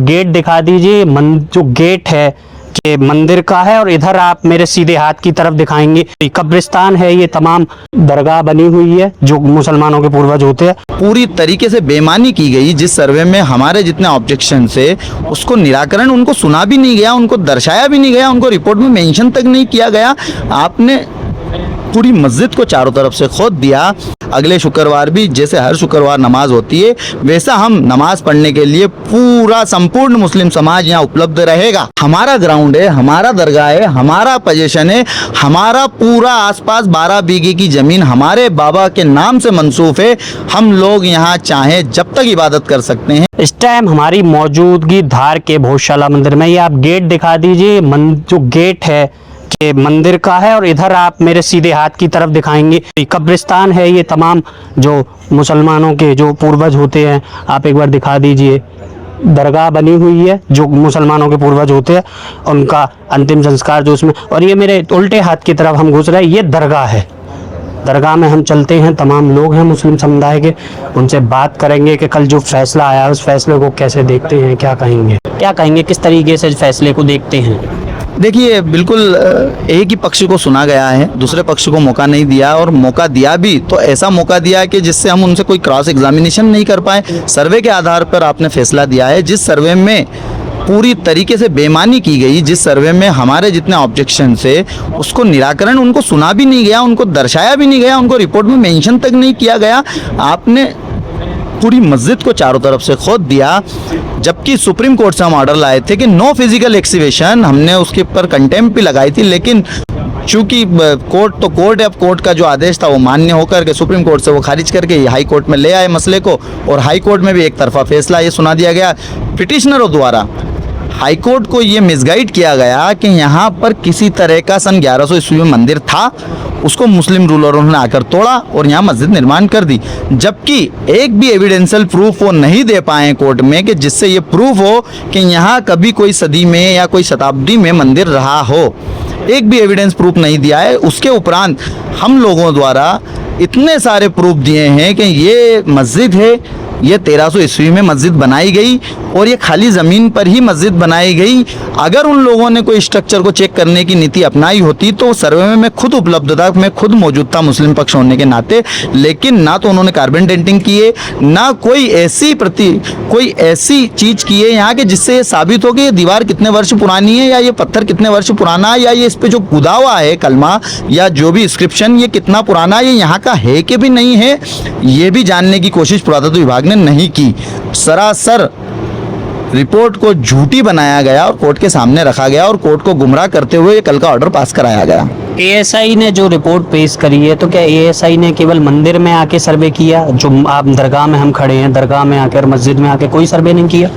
Gate दिखा दीजिए। जो गेट है कि मंदिर का है, और इधर आप मेरे सीधे हाथ की तरफ दिखाएंगे कब्रिस्तान है। ये तमाम दरगाह बनी हुई है जो मुसलमानों के पूर्वज होते हैं। पूरी तरीके से बेईमानी की गई। जिस सर्वे में हमारे जितने ऑब्जेक्शन से उसको निराकरण उनको सुना भी नहीं गया, उनको दर्शाया भी नहीं गया, उनको रिपोर्ट में मेंशन तक नहीं किया गया। आपने पूरी मस्जिद को चारों तरफ से खोद दिया। अगले शुक्रवार भी जैसे हर शुक्रवार नमाज होती है वैसा हम नमाज पढ़ने के लिए पूरा संपूर्ण मुस्लिम समाज यहाँ उपलब्ध रहेगा। हमारा ग्राउंड है, हमारा दरगाह है, हमारा पोजीशन है, हमारा पूरा आसपास 12 बीघे की जमीन हमारे बाबा के नाम से मंसूफ है। हम लोग यहाँ चाहे जब तक इबादत कर सकते हैं। इस टाइम हमारी मौजूदगी धार के भोजशाला मंदिर में। ये आप गेट दिखा दीजिए। जो गेट है कि मंदिर का है, और इधर आप मेरे सीधे हाथ की तरफ दिखाएंगे कब्रिस्तान है। ये तमाम जो मुसलमानों के जो पूर्वज होते हैं, आप एक बार दिखा दीजिए। दरगाह बनी हुई है जो मुसलमानों के पूर्वज होते हैं, उनका अंतिम संस्कार जो उसमें। और ये मेरे उल्टे हाथ की तरफ हम घुस रहे हैं, ये दरगाह है। दरगाह में हम चलते हैं, तमाम लोग हैं मुस्लिम समुदाय के, उनसे बात करेंगे कि कल जो फैसला आया उस फैसले को कैसे देखते हैं, क्या कहेंगे, किस तरीके से फैसले को देखते हैं। देखिए, बिल्कुल एक ही पक्ष को सुना गया है, दूसरे पक्ष को मौका नहीं दिया, और मौका दिया भी तो ऐसा मौका दिया कि जिससे हम उनसे कोई क्रॉस एग्जामिनेशन नहीं कर पाए। सर्वे के आधार पर आपने फैसला दिया है, जिस सर्वे में पूरी तरीके से बेईमानी की गई, जिस सर्वे में हमारे जितने ऑब्जेक्शन से उसको निराकरण उनको सुना भी नहीं गया, उनको दर्शाया भी नहीं गया, उनको रिपोर्ट में मेंशन तक नहीं किया गया। आपने पूरी मस्जिद को चारों तरफ से खोद दिया, जबकि सुप्रीम कोर्ट से हम ऑर्डर लाए थे कि नो फिजिकल एक्सिबिशन। हमने उसके ऊपर कंटेम्प्ट भी लगाई थी, लेकिन चूंकि कोर्ट तो कोर्ट है, अब कोर्ट का जो आदेश था वो मान्य होकर के सुप्रीम कोर्ट से वो खारिज करके हाई कोर्ट में ले आए मसले को, और हाई कोर्ट में भी एक तरफा फैसला ये सुना दिया गया पिटिशनरों द्वारा। हाई कोर्ट को ये मिसगाइड किया गया कि यहाँ पर किसी तरह का सन 1100 ईस्वी में मंदिर था, उसको मुस्लिम रूलरों ने आकर तोड़ा और यहाँ मस्जिद निर्माण कर दी, जबकि एक भी एविडेंशियल प्रूफ वो नहीं दे पाए कोर्ट में कि जिससे ये प्रूफ हो कि यहाँ कभी कोई सदी में या कोई शताब्दी में मंदिर रहा हो। एक भी एविडेंस प्रूफ नहीं दिया है। उसके उपरांत हम लोगों द्वारा इतने सारे प्रूफ दिए हैं कि ये मस्जिद है, ये 1300 ईस्वी में मस्जिद बनाई गई, और ये खाली ज़मीन पर ही मस्जिद बनाई गई। अगर उन लोगों ने कोई स्ट्रक्चर को चेक करने की नीति अपनाई होती तो सर्वे में मैं खुद उपलब्ध था, मैं खुद मौजूद था मुस्लिम पक्ष होने के नाते, लेकिन ना तो उन्होंने कार्बन डेंटिंग किए, ना कोई ऐसी चीज़ की है यहाँ के जिससे ये साबित हो कि ये दीवार कितने वर्ष पुरानी है, या ये पत्थर कितने वर्ष पुराना है, या ये इस पर जो खुदा हुआ है कलमा या जो भी इंस्क्रिप्शन ये कितना पुराना है, ये यहाँ का है कि भी नहीं है, ये भी जानने की कोशिश पुरातत्व विभाग ने नहीं की। सरासर रिपोर्ट को झूठी बनाया गया और कोर्ट के सामने रखा गया, और कोर्ट को गुमराह करते हुए कल का ऑर्डर पास कराया गया। एएसआई ने जो रिपोर्ट पेश करी है, तो क्या एएसआई ने केवल मंदिर में आके सर्वे किया? जो आप दरगाह में हम खड़े हैं, दरगाह में आकर मस्जिद में आके कोई सर्वे नहीं किया?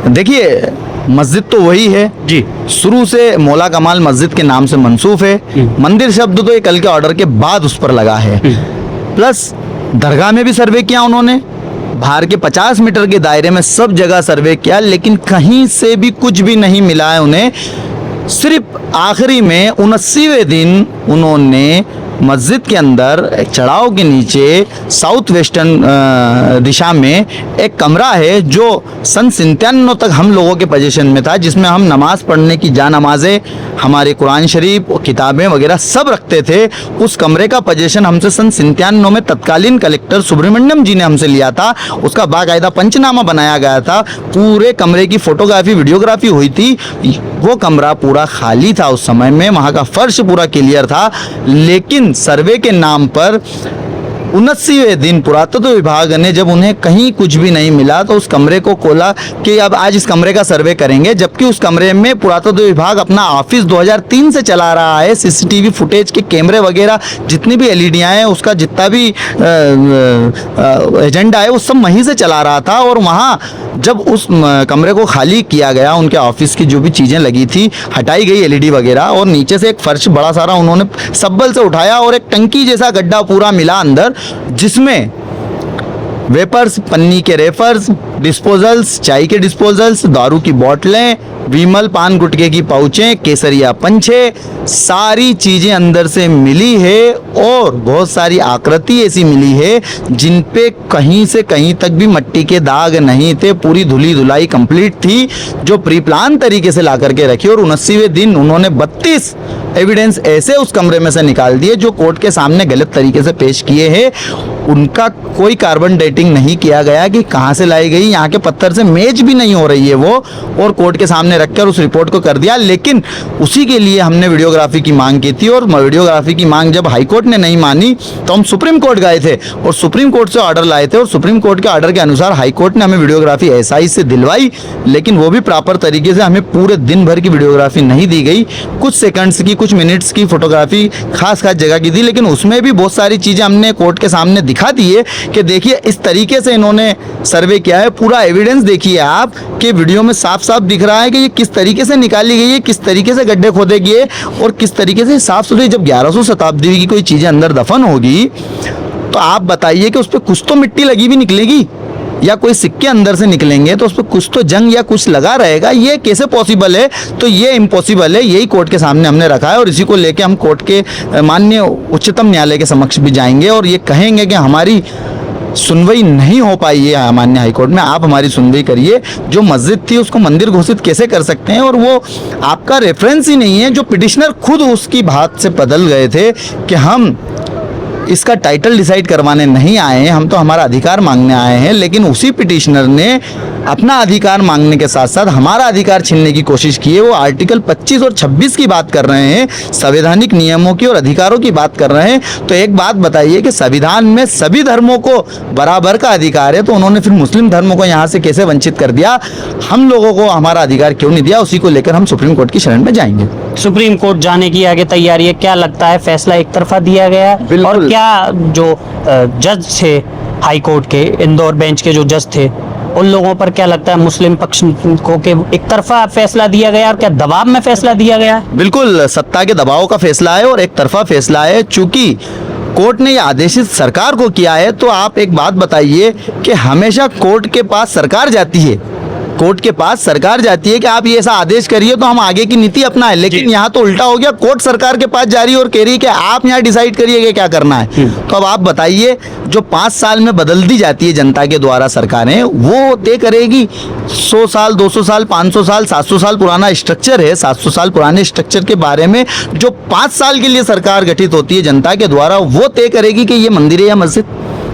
देखिए, मस्जिद तो वही है जी, शुरू से मौला कमाल मस्जिद के नाम से मंसूफ है। मंदिर शब्द तो ये कल के ऑर्डर के बाद उस पर लगा है। प्लस दरगाह में भी सर्वे किया उन्होंने, बाहर के 50 मीटर के दायरे में सब जगह सर्वे किया, लेकिन कहीं से भी कुछ भी नहीं मिला है उन्हें। सिर्फ आखिरी में 79वें दिन उन्होंने मस्जिद के अंदर एक चढ़ाव के नीचे साउथ वेस्टर्न दिशा में एक कमरा है जो सन 97 तक हम लोगों के पोजीशन में था, जिसमें हम नमाज पढ़ने की नमाजें, हमारे कुरान शरीफ, किताबें वगैरह सब रखते थे। उस कमरे का पोजीशन हमसे सन 97 में तत्कालीन कलेक्टर सुब्रमण्यम जी ने हमसे लिया था। उसका बाकायदा पंचनामा बनाया गया था, पूरे कमरे की फोटोग्राफी वीडियोग्राफी हुई थी। वो कमरा पूरा खाली था उस समय में, वहाँ का फर्श पूरा क्लियर था, लेकिन सर्वे के नाम पर 79वें दिन पुरातत्व विभाग ने जब उन्हें कहीं कुछ भी नहीं मिला तो उस कमरे को खोला कि अब आज इस कमरे का सर्वे करेंगे, जबकि उस कमरे में पुरातत्व विभाग अपना ऑफिस 2003 से चला रहा है। सीसीटीवी फुटेज के कैमरे वगैरह जितनी भी एलईडियाँ हैं, उसका जितना भी एजेंडा है वो सब वहीं से चला रहा था। और वहाँ जब उस कमरे को खाली किया गया, उनके ऑफिस की जो भी चीज़ें लगी थी हटाई गई, एलईडी वगैरह, और नीचे से एक फर्श बड़ा सारा उन्होंने सब्बल से उठाया और एक टंकी जैसा गड्ढा पूरा मिला अंदर, जिसमें वेपर्स, पन्नी के रेफर्स, डिस्पोजल्स, चाय के डिस्पोजल्स, दारू की बोतलें, विमल पान गुटके की पाउचें, केसरिया पंछे, सारी चीजें अंदर से मिली है और बहुत सारी आकृति ऐसी मिली है जिन पे कहीं से कहीं तक भी मिट्टी के दाग नहीं थे। पूरी धुली धुलाई कंप्लीट थी, जो प्री प्लान तरीके से ला करके रखी। और 79वें दिन उन्होंने 32 एविडेंस ऐसे उस कमरे में से निकाल दिए जो कोर्ट के सामने गलत तरीके से पेश किए हैं। उनका कोई कार्बन डेटिंग नहीं किया गया कि कहाँ से लाई गई, यहाँ के पत्थर से मैच भी नहीं हो रही है वो, और कोर्ट के सामने रखकर उस रिपोर्ट को कर दिया। लेकिन उसी के लिए हमने वीडियोग्राफी की मांग की थी, और वीडियोग्राफी की मांग जब हाईकोर्ट ने नहीं मानी तो हम सुप्रीम कोर्ट गए थे और सुप्रीम कोर्ट से ऑर्डर लाए थे, और सुप्रीम कोर्ट के ऑर्डर के अनुसार हाईकोर्ट ने हमें वीडियोग्राफी एसआई से दिलवाई, लेकिन वो भी प्रॉपर तरीके से हमें पूरे दिन भर की वीडियोग्राफी नहीं दी गई। कुछ सेकंड्स की, कुछ मिनट्स की फोटोग्राफी खास जगह की थी, लेकिन उसमें भी बहुत सारी चीज़ें हमने कोर्ट के सामने दिखा दी है कि देखिए इस तरीके से इन्होंने सर्वे किया है। पूरा एविडेंस देखिए आप कि वीडियो में साफ साफ दिख रहा है कि ये किस तरीके से निकाली गई है, किस तरीके से गड्ढे खोदे गए और किस तरीके से साफ सुथरी। जब 1100 शताब्दी की कोई चीज़ें अंदर दफन होगी तो आप बताइए कि उस पर कुछ तो मिट्टी लगी भी निकलेगी, या कोई सिक्के अंदर से निकलेंगे तो उस पर कुछ तो जंग या कुछ लगा रहेगा। ये कैसे पॉसिबल है? तो ये इम्पॉसिबल है। यही कोर्ट के सामने हमने रखा है और इसी को लेके हम कोर्ट के माननीय उच्चतम न्यायालय के समक्ष भी जाएंगे और ये कहेंगे कि हमारी सुनवाई नहीं हो पाई है माननीय हाईकोर्ट में, आप हमारी सुनवाई करिए। जो मस्जिद थी उसको मंदिर घोषित कैसे कर सकते हैं? और वो आपका रेफरेंस ही नहीं है। जो पिटिशनर खुद उसकी बात से बदल गए थे कि हम इसका टाइटल डिसाइड करवाने नहीं आए हैं, हम तो हमारा अधिकार मांगने आए हैं, लेकिन उसी पिटिशनर ने अपना अधिकार मांगने के साथ साथ हमारा अधिकार छीनने की कोशिश की है। वो आर्टिकल 25 और 26 की बात कर रहे हैं, संवैधानिक नियमों की और अधिकारों की बात कर रहे हैं। तो एक बात बताइए कि संविधान में सभी धर्मों को बराबर का अधिकार है, तो उन्होंने फिर मुस्लिम धर्मों को यहाँ से कैसे वंचित कर दिया? हम लोगों को हमारा अधिकार क्यों नहीं दिया? उसी को लेकर हम सुप्रीम कोर्ट की शरण में जाएंगे। सुप्रीम कोर्ट जाने की आगे तैयारी है, क्या लगता है फैसला एक तरफा दिया गया है? और क्या जो जज थे हाई कोर्ट के, इंदौर बेंच के जो जज थे, उन लोगों पर क्या लगता है मुस्लिम पक्ष को कि एक तरफा फैसला दिया गया और क्या दबाव में फैसला दिया गया? बिल्कुल सत्ता के दबाव का फैसला है और एक तरफा फैसला है। चूंकि कोर्ट ने यह आदेशित सरकार को किया है, तो आप एक बात बताइए कि हमेशा कोर्ट के पास सरकार जाती है, कोर्ट के पास सरकार जाती है कि आप ये ऐसा आदेश करिए तो हम आगे की नीति अपनाएं। लेकिन यहाँ तो उल्टा हो गया, कोर्ट सरकार के पास जा रही है और कह रही है कि आप यहाँ डिसाइड करिए कि क्या करना है। तो अब आप बताइए, जो 5 साल में बदल दी जाती है जनता के द्वारा सरकारें, वो तय करेगी 100 साल, 200 साल, 500 साल, 700 साल पुराना स्ट्रक्चर है। 700 साल पुराने स्ट्रक्चर के बारे में जो 5 साल के लिए सरकार गठित होती है जनता के द्वारा, वो तय करेगी कि ये मंदिर है या मस्जिद।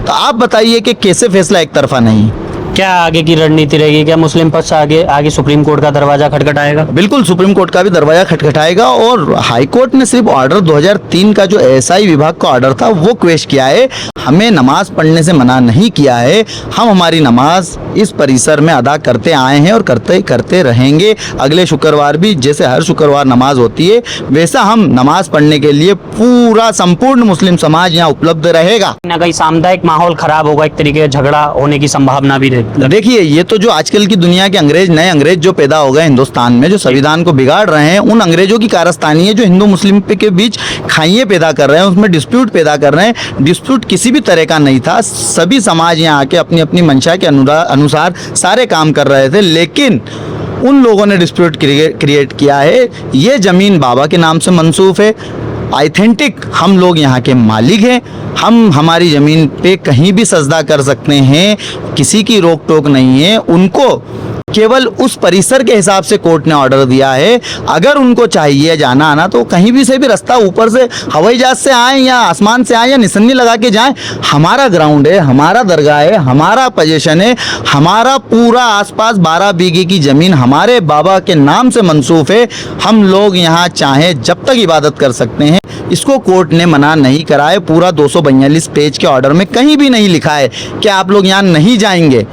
तो आप बताइए कि कैसे फैसला एक तरफा नहीं? क्या आगे की रणनीति रहेगी? क्या मुस्लिम पक्ष आगे सुप्रीम कोर्ट का दरवाजा खटखटाएगा? बिल्कुल सुप्रीम कोर्ट का भी दरवाजा खटखटाएगा। और हाई कोर्ट ने सिर्फ ऑर्डर 2003 का जो एसआई विभाग का ऑर्डर था वो क्वेश किया है, हमें नमाज पढ़ने से मना नहीं किया है। हम हमारी नमाज इस परिसर में अदा करते आए हैं और करते रहेंगे। अगले शुक्रवार भी जैसे हर शुक्रवार नमाज होती है, वैसा हम नमाज पढ़ने के लिए पूरा संपूर्ण मुस्लिम समाज यहाँ उपलब्ध रहेगा। ना कहीं सामुदायिक माहौल खराब होगा, एक तरीके का झगड़ा होने की संभावना भी रहती है। देखिए, ये तो जो आजकल की दुनिया के नए अंग्रेज जो पैदा हो गए हिंदुस्तान में, जो संविधान को बिगाड़ रहे हैं, उन अंग्रेजों की कारस्तानी है जो हिंदू मुस्लिम के बीच खाइयाँ पैदा कर रहे हैं, उसमें डिस्प्यूट पैदा कर रहे हैं। डिस्प्यूट किसी भी तरह का नहीं था, सभी समाज यहाँ आके अपनी अपनी मंशा के अनुसार सारे काम कर रहे थे, लेकिन उन लोगों ने डिस्प्यूट क्रिएट किया है। ये जमीन बाबा के नाम से मंसूब है, ऑथेंटिक हम लोग यहाँ के मालिक हैं, हम हमारी ज़मीन पे कहीं भी सजदा कर सकते हैं, किसी की रोक टोक नहीं है। उनको केवल उस परिसर के हिसाब से कोर्ट ने ऑर्डर दिया है। अगर उनको चाहिए जाना आना तो कहीं भी से भी रास्ता, ऊपर से हवाई जहाज से आए या आसमान से आए या निशानी लगा के जाएं, हमारा ग्राउंड है, हमारा दरगाह है, हमारा पोजीशन है, हमारा पूरा आसपास 12 बीघे की ज़मीन हमारे बाबा के नाम से मंसूब है। हम लोग यहाँ चाहें जब तक इबादत कर सकते हैं, इसको कोर्ट ने मना नहीं करा है। पूरा 242 पेज के ऑर्डर में कहीं भी नहीं लिखा है कि आप लोग यहाँ नहीं जाएंगे।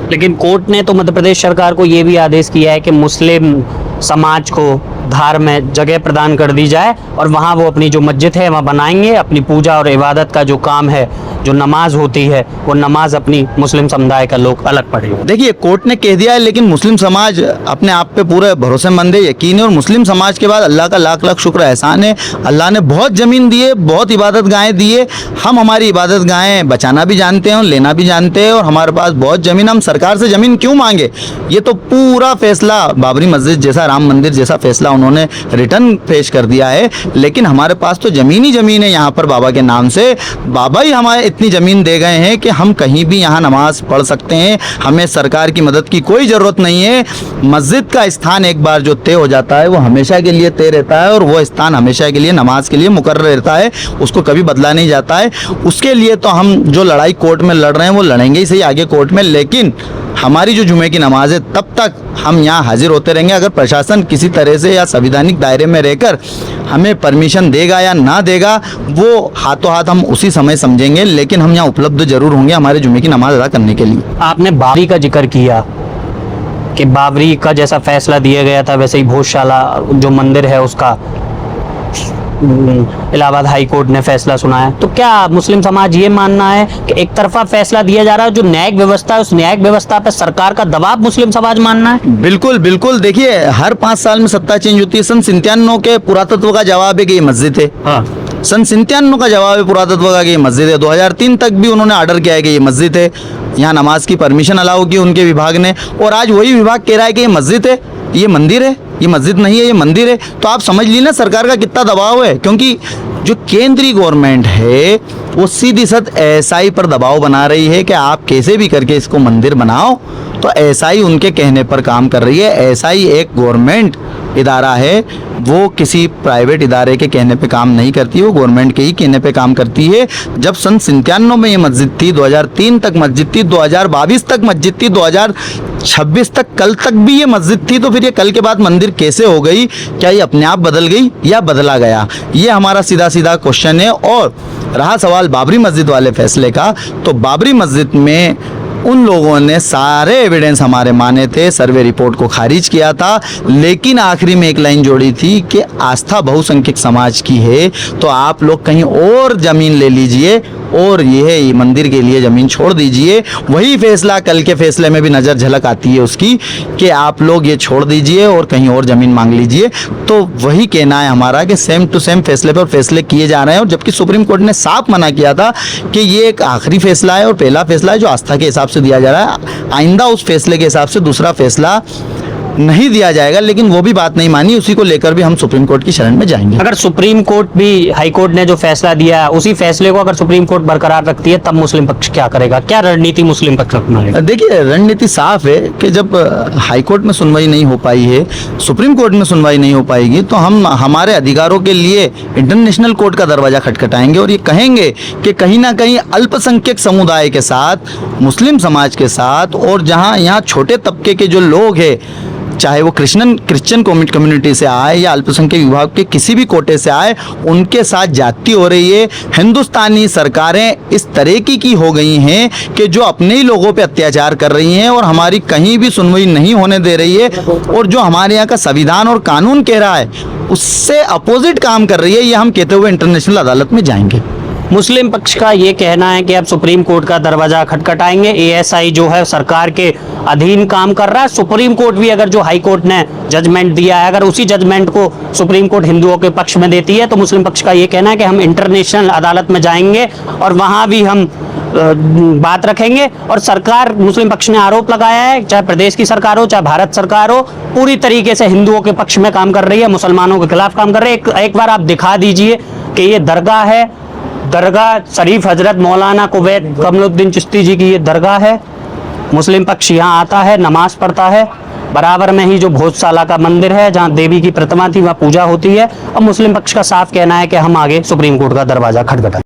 लेकिन कोर्ट ने तो मध्य प्रदेश सरकार को ये भी आदेश किया है कि मुस्लिम समाज को धार में जगह प्रदान कर दी जाए और वहाँ वो अपनी जो मस्जिद है वहाँ बनाएंगे, अपनी पूजा और इबादत का जो काम है जो नमाज होती है वो नमाज अपनी मुस्लिम समुदाय का लोग अलग पढ़े। देखिए कोर्ट ने कह दिया है, लेकिन मुस्लिम समाज अपने आप पे पूरे भरोसेमंद है, यकीन है। और मुस्लिम समाज के बाद अल्लाह का लाख लाख शुक्र एहसान है, अल्लाह ने बहुत ज़मीन दी है, बहुत इबादत गाहें दी है। हम हमारी इबादत गाहें बचाना भी जानते हैं और लेना भी जानते हैं, और हमारे पास बहुत ज़मीन। हम सरकार से ज़मीन क्यों मांगे? ये तो पूरा फैसला बाबरी मस्जिद जैसा, राम मंदिर जैसा फैसला उन्होंने रिटर्न पेश कर दिया है, लेकिन हमारे पास तो ज़मीन ही ज़मीन है यहाँ पर बाबा के नाम से। बाबा ही हमारे इतनी ज़मीन दे गए हैं कि हम कहीं भी यहाँ नमाज पढ़ सकते हैं, हमें सरकार की मदद की कोई ज़रूरत नहीं है। मस्जिद का स्थान एक बार जो तय हो जाता है वो हमेशा के लिए तय रहता है, और वो स्थान हमेशा के लिए नमाज के लिए मुकर्रर रहता है, उसको कभी बदला नहीं जाता है। उसके लिए तो हम जो लड़ाई कोर्ट में लड़ रहे हैं वो लड़ेंगे ही सही आगे कोर्ट में, लेकिन हमारी जो जुमे की नमाज है तब तक हम यहाँ हाजिर होते रहेंगे। अगर प्रशासन किसी तरह से या संवैधानिक दायरे में रहकर हमें परमिशन देगा या ना देगा, वो हाथों हाथ हम उसी समय समझेंगे, लेकिन हम यहाँ उपलब्ध जरूर होंगे हमारे जुमे की नमाज अदा करने के लिए। आपने बाबरी का जिक्र किया कि बाबरी का जैसा फैसला दिया गया था वैसे ही भोजशाला जो मंदिर है उसका इलाहाबाद हाई कोर्ट ने फैसला सुनाया। तो क्या मुस्लिम समाज ये मानना है कि एक तरफा फैसला दिया जा रहा है, जो न्यायिक व्यवस्था है उस न्यायिक व्यवस्था पर सरकार का दबाव मुस्लिम समाज मानना है? बिल्कुल बिल्कुल। देखिए हर 5 साल में सत्ता चेंज होती है। सन 97 के पुरातत्व का जवाब है कि ये मस्जिद है। हाँ। सन 97 का जवाब है पुरातत्व का कि ये मस्जिद है। 2003 तक भी उन्होंने ऑर्डर किया है कि ये मस्जिद है, यहाँ नमाज की परमिशन अलाउ की उनके विभाग ने, और आज वही विभाग कह रहा है कि ये मस्जिद है, ये मंदिर है, ये मस्जिद नहीं है, ये मंदिर है। तो आप समझ लीजिए ना सरकार का कितना दबाव है, क्योंकि जो केंद्रीय गवर्नमेंट है वो सीधी सद एएसआई पर दबाव बना रही है कि आप कैसे भी करके इसको मंदिर बनाओ। तो एएसआई उनके कहने पर काम कर रही है। एएसआई एक गवर्नमेंट इदारा है, वो किसी प्राइवेट इदारे के कहने पे काम नहीं करती, वो गवर्नमेंट के ही कहने पे काम करती है। जब सन 97 में ये मस्जिद थी, 2003 तक मस्जिद थी, 2022 तक मस्जिद थी, 2026 तक कल तक भी ये मस्जिद थी, तो फिर ये कल के बाद मंदिर कैसे हो गई? क्या ये अपने आप बदल गई या बदला गया? ये हमारा सीधा सीधा क्वेश्चन है। और रहा सवाल बाबरी मस्जिद वाले फैसले का, तो बाबरी मस्जिद में उन लोगों ने सारे एविडेंस हमारे माने थे, सर्वे रिपोर्ट को खारिज किया था, लेकिन आखिरी में एक लाइन जोड़ी थी कि आस्था बहुसंख्यक समाज की है, तो आप लोग कहीं और ज़मीन ले लीजिए और ये मंदिर के लिए ज़मीन छोड़ दीजिए। वही फैसला कल के फैसले में भी नज़र झलक आती है उसकी कि आप लोग ये छोड़ दीजिए और कहीं और ज़मीन मांग लीजिए। तो वही कहना है हमारा कि सेम टू सेम फैसले पर फैसले किए जा रहे हैं, और जबकि सुप्रीम कोर्ट ने साफ मना किया था कि ये एक आखिरी फैसला है और पहला फैसला है जो आस्था के हिसाब से दिया जा रहा है। आइंदा उस फैसले के हिसाब से दूसरा फैसला नहीं दिया जाएगा, लेकिन वो भी बात नहीं मानी, उसी को लेकर भी हम सुप्रीम कोर्ट की शरण में जाएंगे। अगर सुप्रीम कोर्ट भी, हाई कोर्ट ने जो फैसला दिया है उसी फैसले को अगर सुप्रीम कोर्ट बरकरार रखती है, तब मुस्लिम पक्ष क्या करेगा? क्या रणनीति मुस्लिम पक्ष अपनाएगा? देखिए रणनीति साफ है कि जब हाई कोर्ट में सुनवाई नहीं हो पाई है, सुप्रीम कोर्ट में सुनवाई नहीं हो पाएगी, तो हम हमारे अधिकारों के लिए इंटरनेशनल कोर्ट का दरवाजा खटखटाएंगे और ये कहेंगे कि कहीं ना कहीं अल्पसंख्यक समुदाय के साथ, मुस्लिम समाज के साथ, और जहाँ यहाँ छोटे तबके के जो लोग हैं, चाहे वो क्रिश्चियन कम्युनिटी से आए या अल्पसंख्यक विभाग के किसी भी कोटे से आए, उनके साथ जाति हो रही है। हिंदुस्तानी सरकारें इस तरीके की हो गई हैं कि जो अपने ही लोगों पे अत्याचार कर रही हैं और हमारी कहीं भी सुनवाई नहीं होने दे रही है, और जो हमारे यहाँ का संविधान और कानून कह रहा है उससे अपोजिट काम कर रही है। ये हम कहते हुए इंटरनेशनल अदालत में जाएंगे। मुस्लिम पक्ष का ये कहना है कि अब सुप्रीम कोर्ट का दरवाजा खटखटाएंगे। एएसआई जो है सरकार के अधीन काम कर रहा है। सुप्रीम कोर्ट भी अगर जो हाई कोर्ट ने जजमेंट दिया है, अगर उसी जजमेंट को सुप्रीम कोर्ट हिंदुओं के पक्ष में देती है, तो मुस्लिम पक्ष का ये कहना है कि हम इंटरनेशनल अदालत में जाएंगे और वहाँ भी हम बात रखेंगे। और सरकार, मुस्लिम पक्ष ने आरोप लगाया है, चाहे प्रदेश की सरकार हो चाहे भारत सरकार हो, पूरी तरीके से हिंदुओं के पक्ष में काम कर रही है, मुसलमानों के खिलाफ काम कर रही है। एक बार आप दिखा दीजिए कि ये दरगाह है, दरगाह शरीफ हजरत मौलाना कुवैत कमरुद्दीन चिश्ती जी की ये दरगाह है। मुस्लिम पक्ष यहाँ आता है, नमाज पढ़ता है। बराबर में ही जो भोजशाला का मंदिर है जहाँ देवी की प्रतिमा थी वहाँ पूजा होती है। और मुस्लिम पक्ष का साफ कहना है कि हम आगे सुप्रीम कोर्ट का दरवाजा खटखटाएं।